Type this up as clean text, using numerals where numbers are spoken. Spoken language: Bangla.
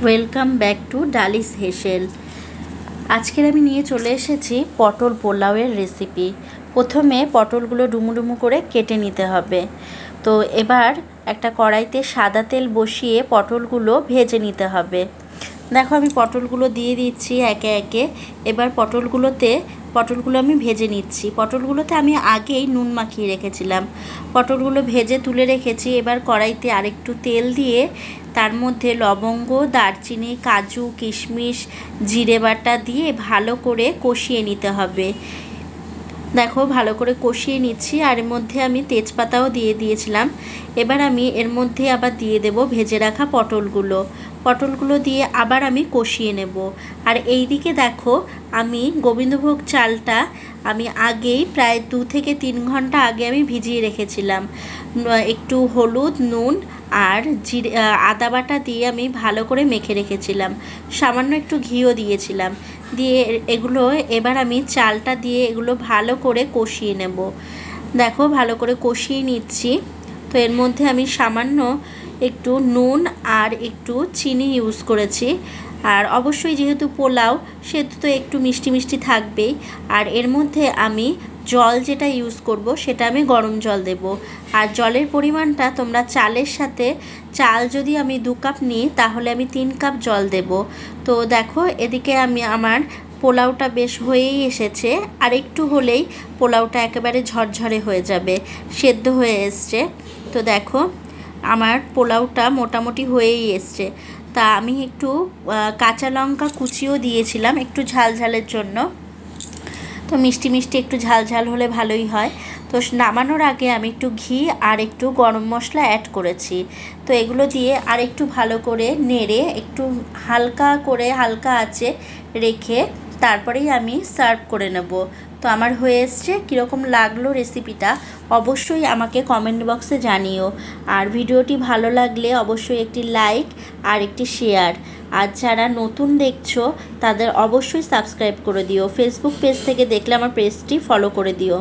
ওয়েলকাম ব্যাক টু ডালিস হেসেল। আজকের আমি নিয়ে চলে এসেছি পটল পোলাওয়ের রেসিপি। প্রথমে পটলগুলো ডুমু ডুমু করে কেটে নিতে হবে। তো এবার একটা কড়াইতে সাদা তেল বসিয়ে পটলগুলো ভেজে নিতে হবে। দেখো আমি পটলগুলো দিয়ে দিচ্ছি একে একে। এবার পটলগুলো আমি ভেজে নিচ্ছি। পটলগুলোতে আমি আগেই নুন মাখিয়ে রেখেছিলাম। পটলগুলো ভেজে তুলে রেখেছি। এবার কড়াইতে আরেকটু তেল দিয়ে তার মধ্যে লবঙ্গ, দারচিনি, কাজু, কিশমিশ, জিরে বাটা দিয়ে ভালো করে কষিয়ে নিতে হবে। দেখো ভালো করে কষিয়ে নিচ্ছি। আর এর মধ্যে আমি তেজপাতাও দিয়ে দিয়েছিলাম। এবার আমি এর মধ্যে আবার দিয়ে দেব ভেজে রাখা পটলগুলো দিয়ে আবার আমি কষিয়ে নেব। আর এই দিকে দেখো আমি গোবিন্দভোগ চালটা আমি আগেই প্রায় 2 থেকে 3 ঘন্টা আগে আমি ভিজিয়ে রেখেছিলাম। একটু হলুদ, নুন আর জিরে আদা বাটা দিয়ে আমি ভালো করে মেখে রেখেছিলাম। সামান্য একটু ঘিও দিয়েছিলাম। দিয়ে এগুলো এবার আমি চালটা দিয়ে এগুলো ভালো করে কষিয়ে নেব। দেখো ভালো করে কষিয়ে নিচ্ছি। তো এর মধ্যে আমি সামান্য একটু নুন আর একটু চিনি ইউজ করেছি। আর অবশ্যই যেহেতু পোলাও সেহেতু তো একটু মিষ্টি মিষ্টি থাকবেই। আর এর মধ্যে আমি জল যেটা ইউজ করব সেটা আমি গরম জল দেব। আর জলের পরিমাণটা তোমরা চালের সাথে, চাল যদি আমি 2 কাপ নিই তাহলে আমি 3 কাপ জল দেব। তো দেখো এদিকে আমার পোলাওটা বেশ হয়েই এসেছে। আর একটু হলেই পোলাওটা একেবারে ঝরঝরে হয়ে যাবে, সেদ্ধ হয়ে এসছে। তো দেখো আমার পোলাওটা মোটামুটি হয়েই এসছে। তা আমি একটু কাঁচা লঙ্কা কুচিও দিয়েছিলাম একটু ঝালঝালের জন্য। তো মিষ্টি মিষ্টি একটু ঝালঝাল হলে ভালোই হয়। তো নামানোর আগে আমি একটু ঘি আর একটু গরম মশলা অ্যাড করেছি। তো এগুলো দিয়ে আর একটু ভালো করে নেড়ে একটু হালকা আঁচে রেখে তারপরেই আমি সার্ভ করে নেব। তো আমার হয়ে এসছে। কীরকম লাগলো রেসিপিটা অবশ্যই আমাকে কমেন্ট বক্সে জানিও। আর ভিডিওটি ভালো লাগলে অবশ্যই একটি লাইক আর একটি শেয়ার। আর যারা নতুন দেখছো তাদের অবশ্যই সাবস্ক্রাইব করে দিও। ফেসবুক পেজ থেকে দেখলে আমার পেজটি ফলো করে দিও।